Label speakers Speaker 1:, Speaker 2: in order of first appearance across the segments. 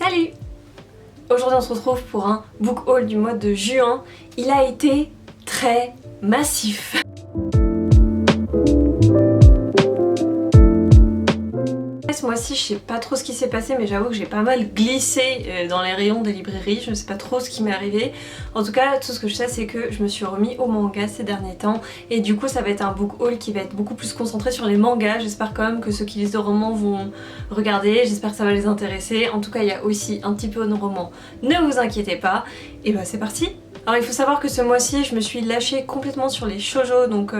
Speaker 1: Salut! Aujourd'hui on se retrouve pour un book haul du mois de juin. Il a été très massif. Ce mois-ci je sais pas trop ce qui s'est passé, mais j'avoue que j'ai pas mal glissé dans les rayons des librairies. Je ne sais pas trop ce qui m'est arrivé. En tout cas tout ce que je sais c'est que je me suis remis au manga ces derniers temps, et du coup ça va être un book haul qui va être beaucoup plus concentré sur les mangas. J'espère quand même que ceux qui lisent de romans vont regarder, j'espère que ça va les intéresser. En tout cas il y a aussi un petit peu de romans, ne vous inquiétez pas. Et bah c'est parti. Alors il faut savoir que ce mois-ci je me suis lâchée complètement sur les shoujo, donc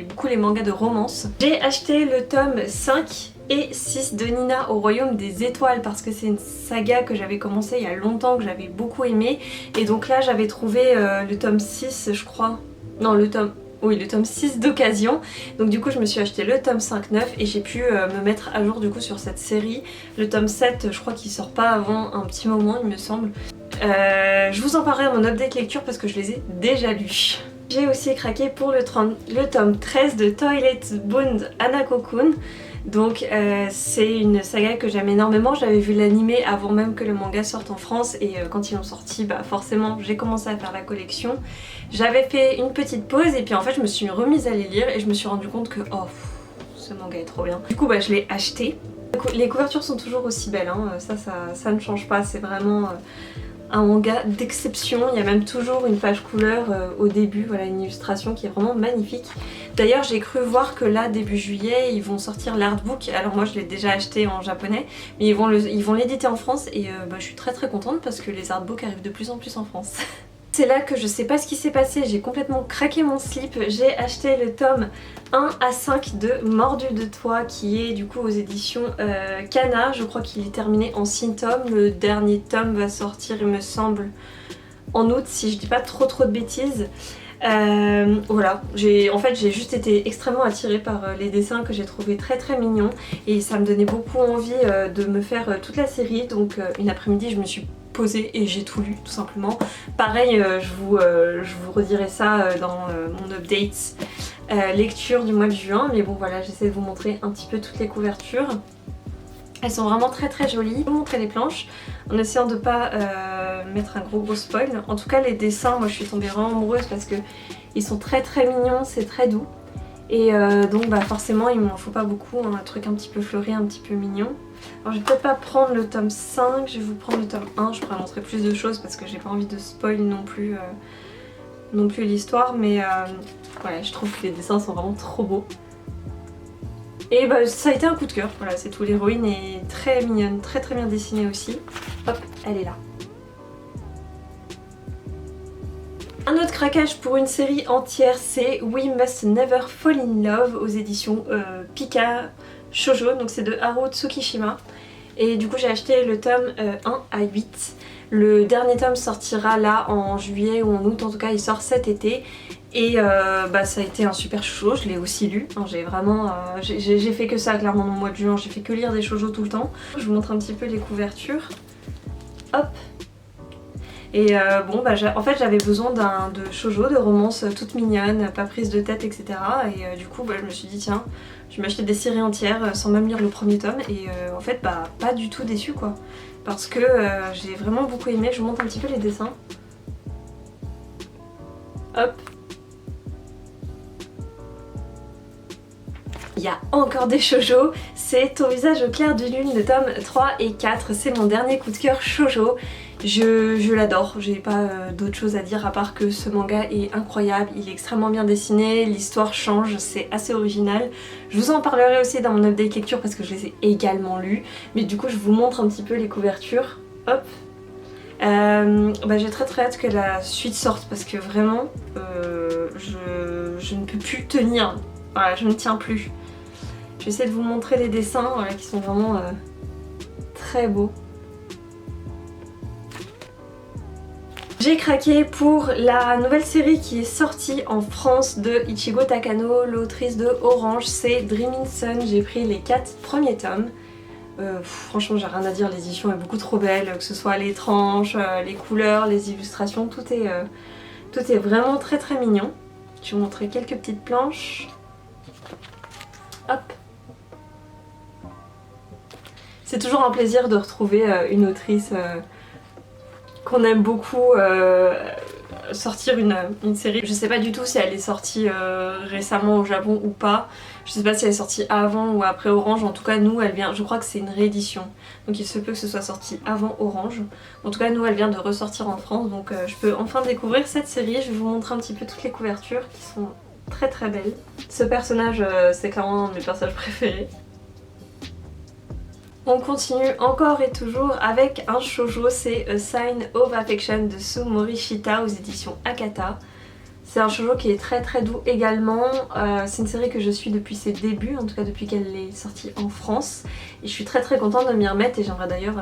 Speaker 1: beaucoup les mangas de romance. J'ai acheté le tome 5 et 6 de Nina au Royaume des Étoiles parce que c'est une saga que j'avais commencé il y a longtemps, que j'avais beaucoup aimé, et donc là j'avais trouvé le tome 6 je crois, non le tome 6 d'occasion, donc du coup je me suis acheté le tome 5-9 et j'ai pu me mettre à jour du coup sur cette série. Le tome 7 je crois qu'il sort pas avant un petit moment il me semble. Je vous en parlerai dans mon update lecture parce que je les ai déjà lus. J'ai aussi craqué pour le tome 13 de Toilet Bound Hanako-kun. Donc c'est une saga que j'aime énormément. J'avais vu l'animé avant même que le manga sorte en France, et quand ils l'ont sorti, bah forcément j'ai commencé à faire la collection. J'avais fait une petite pause et puis en fait je me suis remise à les lire et je me suis rendu compte que ce manga est trop bien. Du coup bah je l'ai acheté. Les couvertures sont toujours aussi belles, hein. Ça ne change pas, c'est vraiment un manga d'exception. Il y a même toujours une page couleur au début, voilà, une illustration qui est vraiment magnifique. D'ailleurs j'ai cru voir que là début juillet ils vont sortir l'artbook. Alors moi je l'ai déjà acheté en japonais, mais ils vont l'éditer en France, et je suis très contente parce que les artbooks arrivent de plus en plus en France. C'est là que je sais pas ce qui s'est passé, j'ai complètement craqué mon slip. J'ai acheté le tome 1 à 5 de Mordu de toi, qui est du coup aux éditions Kana. Je crois qu'il est terminé en 6 tomes. Le dernier tome va sortir il me semble en août si je dis pas trop de bêtises. Voilà, en fait j'ai juste été extrêmement attirée par les dessins que j'ai trouvé très mignons, et ça me donnait beaucoup envie de me faire toute la série. Donc une après-midi je me suis posée et j'ai tout lu tout simplement. Pareil je vous redirai ça dans mon update lecture du mois de juin, mais bon voilà, j'essaie de vous montrer un petit peu toutes les couvertures. Elles sont vraiment très jolies. Je vais vous montrer les planches en essayant de pas mettre un gros spoil. En tout cas les dessins, moi je suis tombée vraiment amoureuse parce que ils sont très mignons, c'est très doux. Et donc bah forcément il m'en faut pas beaucoup, hein, un truc un petit peu fleuri, un petit peu mignon. Alors je vais peut-être pas prendre le tome 5, je vais vous prendre le tome 1, je pourrais montrer plus de choses parce que j'ai pas envie de spoil non plus l'histoire, mais voilà, je trouve que les dessins sont vraiment trop beaux. Et bah ça a été un coup de cœur, voilà c'est tout. L'héroïne est très mignonne, très bien dessinée aussi. Hop, elle est là. Un autre craquage pour une série entière, c'est We Must Never Fall in Love aux éditions Pika Shoujo, donc c'est de Haru Tsukishima. Et du coup j'ai acheté le tome 1 à 8. Le dernier tome sortira là en juillet ou en août, en tout cas il sort cet été. Et ça a été un super shoujo, je l'ai aussi lu. Hein, j'ai vraiment, j'ai fait que ça clairement dans le mois de juin, j'ai fait que lire des shoujo tout le temps. Je vous montre un petit peu les couvertures. Hop. Et en fait j'avais besoin de shoujo, de romance toute mignonne, pas prise de tête, etc. Et du coup je me suis dit tiens, je vais m'acheter des séries entières sans même lire le premier tome, et en fait pas du tout déçue quoi. Parce que j'ai vraiment beaucoup aimé. Je vous montre un petit peu les dessins. Hop. Il y a encore des shoujo, c'est Ton visage au clair de lune, le tome 3 et 4, c'est mon dernier coup de cœur shoujo. Je l'adore, j'ai pas d'autre chose à dire à part que ce manga est incroyable, il est extrêmement bien dessiné, l'histoire change, c'est assez original. Je vous en parlerai aussi dans mon update lecture parce que je les ai également lus, mais du coup je vous montre un petit peu les couvertures. Hop. J'ai très hâte que la suite sorte parce que vraiment je ne peux plus tenir, voilà, je ne tiens plus. Je vais essayer de vous montrer les dessins, voilà, qui sont vraiment très beaux. J'ai craqué pour la nouvelle série qui est sortie en France de Ichigo Takano, l'autrice de Orange, c'est Dreaming Sun. J'ai pris les 4 premiers tomes. Franchement j'ai rien à dire, l'édition est beaucoup trop belle, que ce soit les tranches, les couleurs, les illustrations, tout est vraiment très mignon. Je vais vous montrer quelques petites planches. Hop. C'est toujours un plaisir de retrouver une autrice qu'on aime beaucoup sortir une série. Je sais pas du tout si elle est sortie récemment au Japon ou pas. Je sais pas si elle est sortie avant ou après Orange. En tout cas nous elle vient, je crois que c'est une réédition. Donc il se peut que ce soit sorti avant Orange. En tout cas nous elle vient de ressortir en France. Donc je peux enfin découvrir cette série. Je vais vous montrer un petit peu toutes les couvertures qui sont très très belles. Ce personnage c'est clairement un de mes personnages préférés. On continue encore et toujours avec un shoujo, c'est A Sign of Affection de Sue Morishita aux éditions Akata. C'est un shoujo qui est très très doux également, c'est une série que je suis depuis ses débuts, en tout cas depuis qu'elle est sortie en France. Et je suis très très contente de m'y remettre et j'aimerais d'ailleurs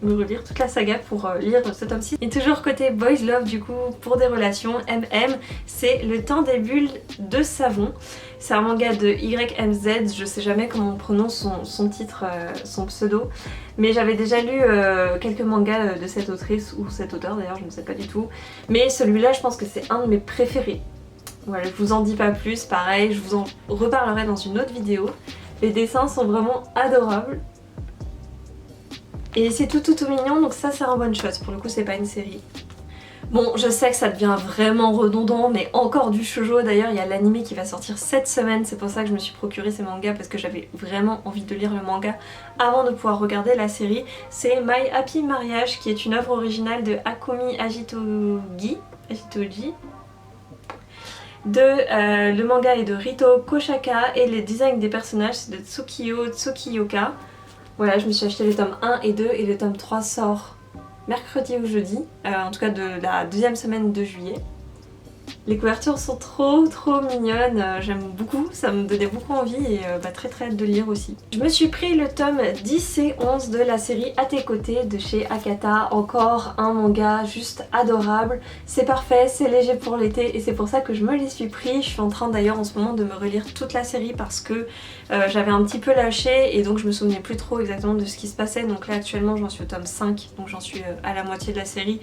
Speaker 1: me relire toute la saga pour lire ce tome-ci. Et toujours côté Boys Love du coup, pour des relations, MM, c'est Le Temps des bulles de savon. C'est un manga de YMZ, je sais jamais comment on prononce son titre, son pseudo. Mais j'avais déjà lu quelques mangas de cette autrice, ou cet auteur d'ailleurs, je ne sais pas du tout. Mais celui-là, je pense que c'est un de mes préférés. Voilà, je vous en dis pas plus, pareil, je vous en reparlerai dans une autre vidéo. Les dessins sont vraiment adorables. Et c'est tout mignon, donc ça c'est un one shot, pour le coup c'est pas une série. Bon, je sais que ça devient vraiment redondant, mais encore du shoujo. D'ailleurs, il y a l'anime qui va sortir cette semaine. C'est pour ça que je me suis procuré ces mangas, parce que j'avais vraiment envie de lire le manga avant de pouvoir regarder la série. C'est My Happy Marriage, qui est une œuvre originale de Akumi Agitogi. Le manga est de Rito Koshaka et les designs des personnages c'est de Tsukiyo Tsukiyoka. Voilà, je me suis acheté le tome 1 et 2 et le tome 3 sort mercredi ou jeudi, en tout cas de la deuxième semaine de juillet. Les couvertures sont trop mignonnes, j'aime beaucoup, ça me donnait beaucoup envie et très hâte de lire aussi. Je me suis pris le tome 10 et 11 de la série À tes côtés de chez Akata, encore un manga juste adorable, c'est parfait, c'est léger pour l'été et c'est pour ça que je me les suis pris. Je suis en train d'ailleurs en ce moment de me relire toute la série parce que j'avais un petit peu lâché et donc je me souvenais plus trop exactement de ce qui se passait. Donc là actuellement j'en suis au tome 5, donc j'en suis à la moitié de la série.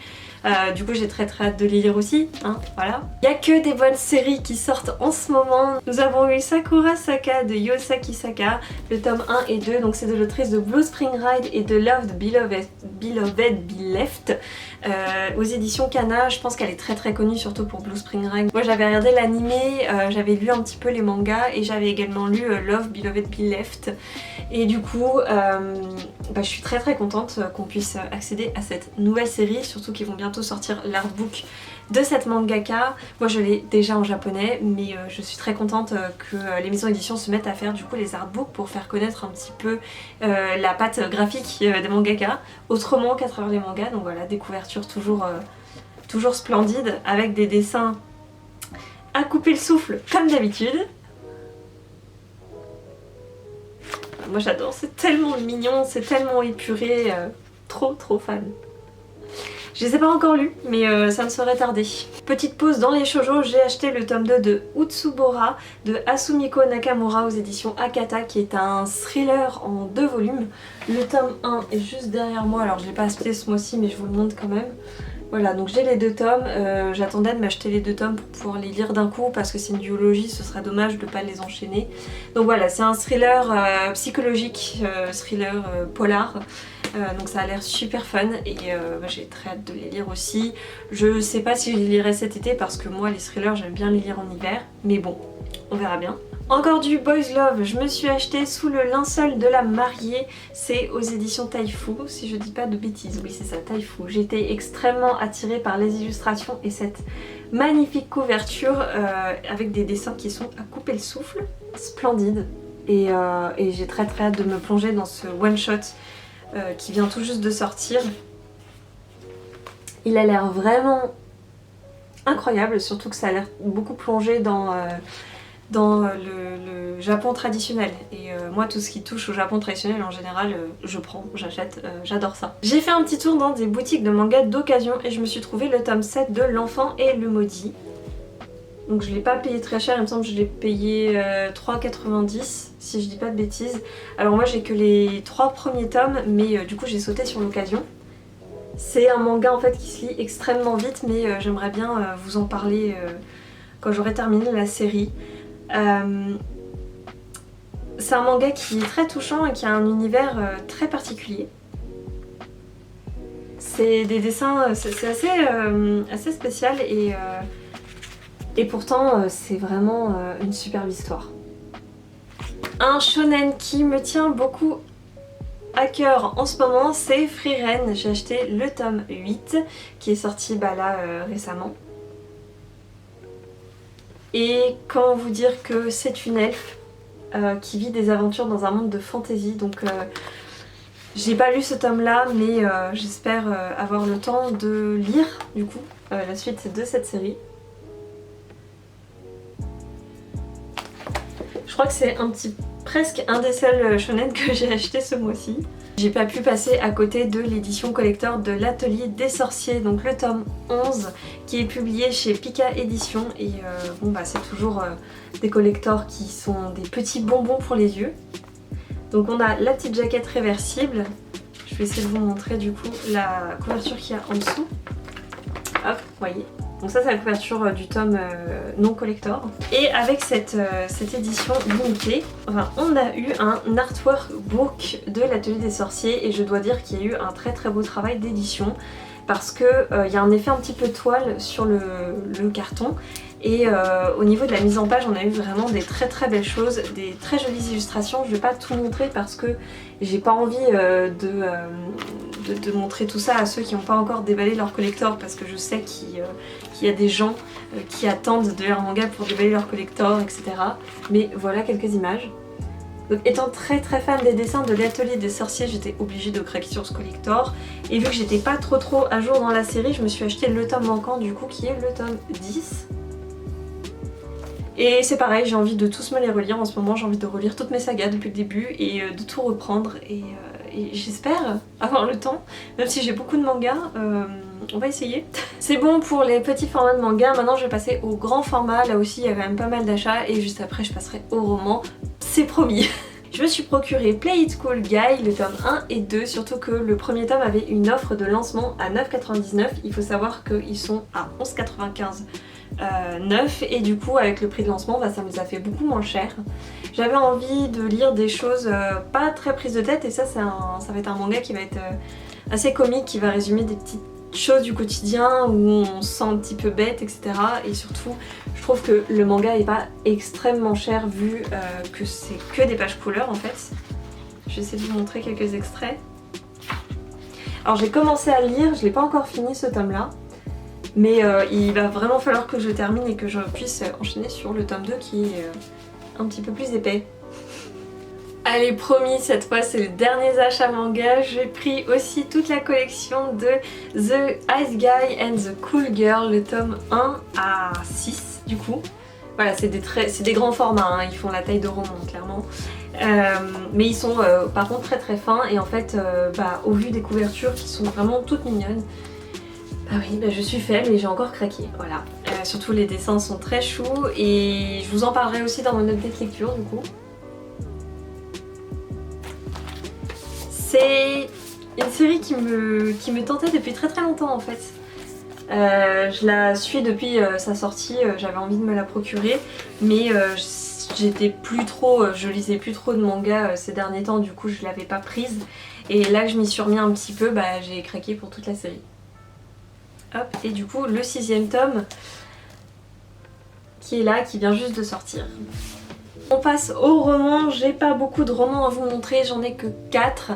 Speaker 1: Du coup j'ai très hâte de les lire aussi, hein, voilà. Il n'y a que des bonnes séries qui sortent en ce moment. Nous avons eu Sakura Saka de Yosaki Saka, le tome 1 et 2, donc c'est de l'autrice de Blue Spring Ride et de Loved Beloved Be Left aux éditions Kana. Je pense qu'elle est très connue surtout pour Blue Spring Ride. Moi j'avais regardé l'animé, j'avais lu un petit peu les mangas et j'avais également lu Love Beloved Be Left. Et du coup je suis très contente qu'on puisse accéder à cette nouvelle série, surtout qu'ils vont bientôt sortir l'artbook de cette mangaka. Moi je l'ai déjà en japonais, mais je suis très contente que les maisons d'édition se mettent à faire du coup les artbooks pour faire connaître un petit peu la patte graphique des mangaka, autrement qu'à travers les mangas. Donc voilà, des couvertures toujours splendides, avec des dessins à couper le souffle comme d'habitude. Moi j'adore, c'est tellement mignon, c'est tellement épuré, trop fan. Je les ai pas encore lus, mais ça ne saurait tarder. Petite pause dans les shoujo, j'ai acheté le tome 2 de Utsubora de Asumiko Nakamura aux éditions Akata, qui est un thriller en 2 volumes. Le tome 1 est juste derrière moi, alors je l'ai pas acheté ce mois-ci mais je vous le montre quand même. Voilà, donc j'ai les 2 tomes, j'attendais de m'acheter les 2 tomes pour pouvoir les lire d'un coup parce que c'est une duologie, ce serait dommage de ne pas les enchaîner. Donc voilà, c'est un thriller psychologique, thriller polar, donc ça a l'air super fun et j'ai très hâte de les lire aussi. Je sais pas si je les lirai cet été parce que moi les thrillers j'aime bien les lire en hiver, mais bon, on verra bien. Encore du Boys Love, je me suis acheté Sous le linceul de la mariée, c'est aux éditions Taifu, si je dis pas de bêtises, oui c'est ça, Taifu. J'ai été extrêmement attirée par les illustrations et cette magnifique couverture avec des dessins qui sont à couper le souffle, splendide. Et j'ai très hâte de me plonger dans ce one shot qui vient tout juste de sortir. Il a l'air vraiment incroyable, surtout que ça a l'air beaucoup plongé dans le Japon traditionnel. Et moi tout ce qui touche au Japon traditionnel en général je prends, j'achète, j'adore ça. J'ai fait un petit tour dans des boutiques de manga d'occasion et je me suis trouvé le tome 7 de L'Enfant et le Maudit. Donc je l'ai pas payé très cher, il me semble que je l'ai payé 3,90 si je dis pas de bêtises. Alors moi j'ai que les 3 premiers tomes mais du coup j'ai sauté sur l'occasion. C'est un manga en fait qui se lit extrêmement vite mais j'aimerais bien vous en parler quand j'aurai terminé la série. C'est un manga qui est très touchant et qui a un univers très particulier. C'est des dessins, c'est assez spécial et pourtant c'est vraiment une superbe histoire. Un shonen qui me tient beaucoup à cœur en ce moment, c'est Frieren. J'ai acheté le tome 8 qui est sorti là récemment. Et comment vous dire que c'est une elfe qui vit des aventures dans un monde de fantasy. Donc j'ai pas lu ce tome là, mais j'espère avoir le temps de lire du coup la suite de cette série. Je crois que c'est presque un des seuls shonen que j'ai acheté ce mois-ci. J'ai pas pu passer à côté de l'édition collector de l'Atelier des Sorciers, donc le tome 11 qui est publié chez Pika Édition et c'est toujours des collectors qui sont des petits bonbons pour les yeux. Donc on a la petite jaquette réversible, je vais essayer de vous montrer du coup la couverture qu'il y a en dessous. Hop, vous voyez. Donc ça c'est la couverture du tome non collector. Et avec cette édition limitée, on a eu un artwork book de l'Atelier des Sorciers et je dois dire qu'il y a eu un très très beau travail d'édition parce que il y a un effet un petit peu toile sur le carton et au niveau de la mise en page on a eu vraiment des très très belles choses, des très jolies illustrations. Je vais pas tout montrer parce que j'ai pas envie de montrer tout ça à ceux qui n'ont pas encore déballé leur collector parce que je sais qu'il y a des gens qui attendent de leur manga pour déballer leur collector, etc. Mais voilà quelques images. Donc étant très très fan des dessins de l'Atelier des Sorciers, j'étais obligée de craquer sur ce collector. Et vu que j'étais pas trop à jour dans la série, je me suis acheté le tome manquant du coup qui est le tome 10. Et c'est pareil, j'ai envie de tous me les relire en ce moment, j'ai envie de relire toutes mes sagas depuis le début et de tout reprendre et j'espère avoir le temps, même si j'ai beaucoup de mangas, on va essayer. C'est bon pour les petits formats de manga, maintenant je vais passer au grand format, là aussi il y a quand même pas mal d'achats et juste après je passerai au roman, c'est promis. Je me suis procuré Play It Cool Guy, le tome 1 et 2, surtout que le premier tome avait une offre de lancement à 9,99 €. Il faut savoir qu'ils sont à 11,95 neuf et du coup avec le prix de lancement ça me les a fait beaucoup moins cher. J'avais envie de lire des choses pas très prises de tête et ça va être un manga qui va être assez comique, qui va résumer des petites choses du quotidien où on se sent un petit peu bête, etc. Et surtout je trouve que le manga est pas extrêmement cher vu que c'est que des pages couleurs en fait. Je vais essayer de vous montrer quelques extraits. Alors j'ai commencé à lire, je l'ai pas encore fini ce tome là. Mais il va vraiment falloir que je termine et que je puisse enchaîner sur le tome 2 qui est un petit peu plus épais. Allez promis, cette fois c'est le dernier achat manga. J'ai pris aussi toute la collection de The Ice Guy and the Cool Girl, le tome 1 à 6 du coup. Voilà, c'est des grands formats, hein. Ils font la taille de roman clairement. Mais ils sont par contre très très fins et en fait au vu des couvertures qui sont vraiment toutes mignonnes. Ah oui, je suis faible et j'ai encore craqué, voilà. Surtout les dessins sont très choux et je vous en parlerai aussi dans mon update lecture du coup. C'est une série qui me tentait depuis très très longtemps en fait. Je la suis depuis sa sortie, j'avais envie de me la procurer, mais je lisais plus trop de mangas ces derniers temps, du coup je l'avais pas prise. Et là que je m'y suis remis un petit peu, j'ai craqué pour toute la série. Hop, et du coup le 6e tome qui est là, qui vient juste de sortir. On passe au roman, j'ai pas beaucoup de romans à vous montrer, j'en ai que 4.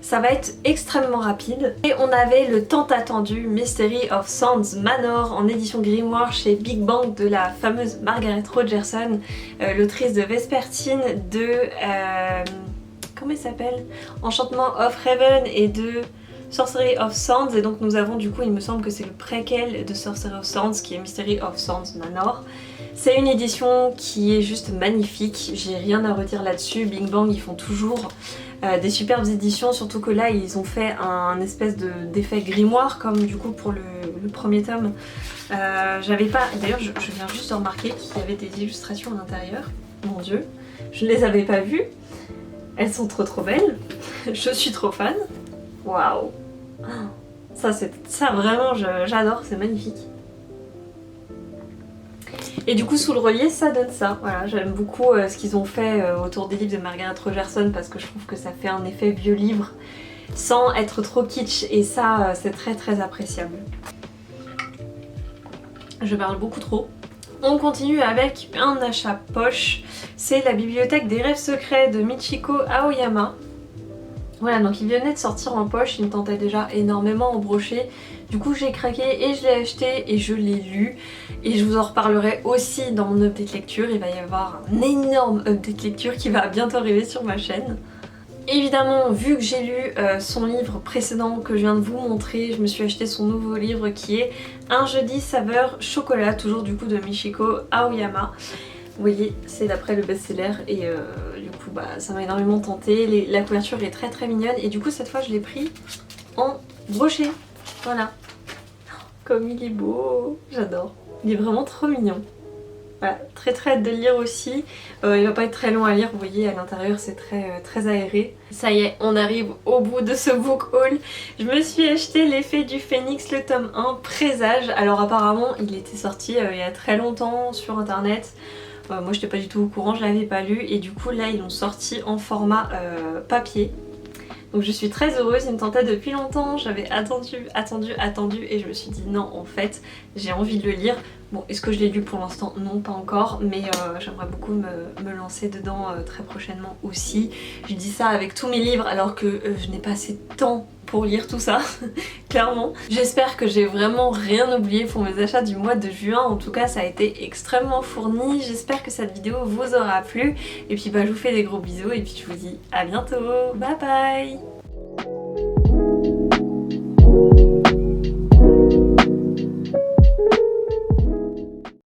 Speaker 1: Ça va être extrêmement rapide. Et on avait le tant attendu Mystery of Sands Manor en édition grimoire chez Big Bang de la fameuse Margaret Rogerson, l'autrice de Vespertine, de... comment il s'appelle, Enchantement of Raven et de Sorcery of Sands. Et donc nous avons du coup, il me semble que c'est le préquel de Sorcery of Sands qui est Mystery of Sands Manor. C'est une édition qui est juste magnifique, j'ai rien à redire là-dessus. Big Bang ils font toujours des superbes éditions, surtout que là ils ont fait un espèce d'effet grimoire comme du coup pour le premier tome. J'avais pas, d'ailleurs je viens juste de remarquer qu'il y avait des illustrations à l'intérieur, mon dieu, je ne les avais pas vues, elles sont trop belles, je suis trop fan, waouh, ça vraiment j'adore, c'est magnifique. Et du coup sous le relier ça donne ça. Voilà, j'aime beaucoup ce qu'ils ont fait autour des livres de Margaret Rogerson parce que je trouve que ça fait un effet vieux livre sans être trop kitsch et ça c'est très très appréciable. Je parle beaucoup trop. On continue avec un achat poche, c'est la bibliothèque des rêves secrets de Michiko Aoyama. Voilà, donc il venait de sortir en poche, il me tentait déjà énormément en brochet. Du coup j'ai craqué et je l'ai acheté et je l'ai lu. Et je vous en reparlerai aussi dans mon update lecture, il va y avoir un énorme update lecture qui va bientôt arriver sur ma chaîne. Évidemment, vu que j'ai lu son livre précédent que je viens de vous montrer, je me suis acheté son nouveau livre qui est Un jeudi saveur chocolat, toujours du coup de Michiko Aoyama. Vous voyez, c'est d'après le best-seller et du coup bah, ça m'a énormément tenté. La couverture est très très mignonne et du coup cette fois je l'ai pris en brochet. Voilà. Comme il est beau, j'adore. Il est vraiment trop mignon. Voilà, très très hâte de le lire aussi. Il va pas être très long à lire, vous voyez à l'intérieur c'est très aéré. Ça y est, on arrive au bout de ce book haul. Je me suis acheté L'effet du phénix, le tome 1, Présage. Alors apparemment il était sorti il y a très longtemps sur internet. Moi j'étais pas du tout au courant, je l'avais pas lu et du coup là ils l'ont sorti en format papier. Donc je suis très heureuse, il me tentait depuis longtemps, j'avais attendu et je me suis dit non en fait j'ai envie de le lire. Bon, est-ce que je l'ai lu pour l'instant? Non, pas encore, mais j'aimerais beaucoup me lancer dedans très prochainement aussi. Je dis ça avec tous mes livres alors que je n'ai pas assez de temps pour lire tout ça, clairement. J'espère que j'ai vraiment rien oublié pour mes achats du mois de juin. En tout cas, ça a été extrêmement fourni. J'espère que cette vidéo vous aura plu. Et puis bah, je vous fais des gros bisous et puis je vous dis à bientôt. Bye bye!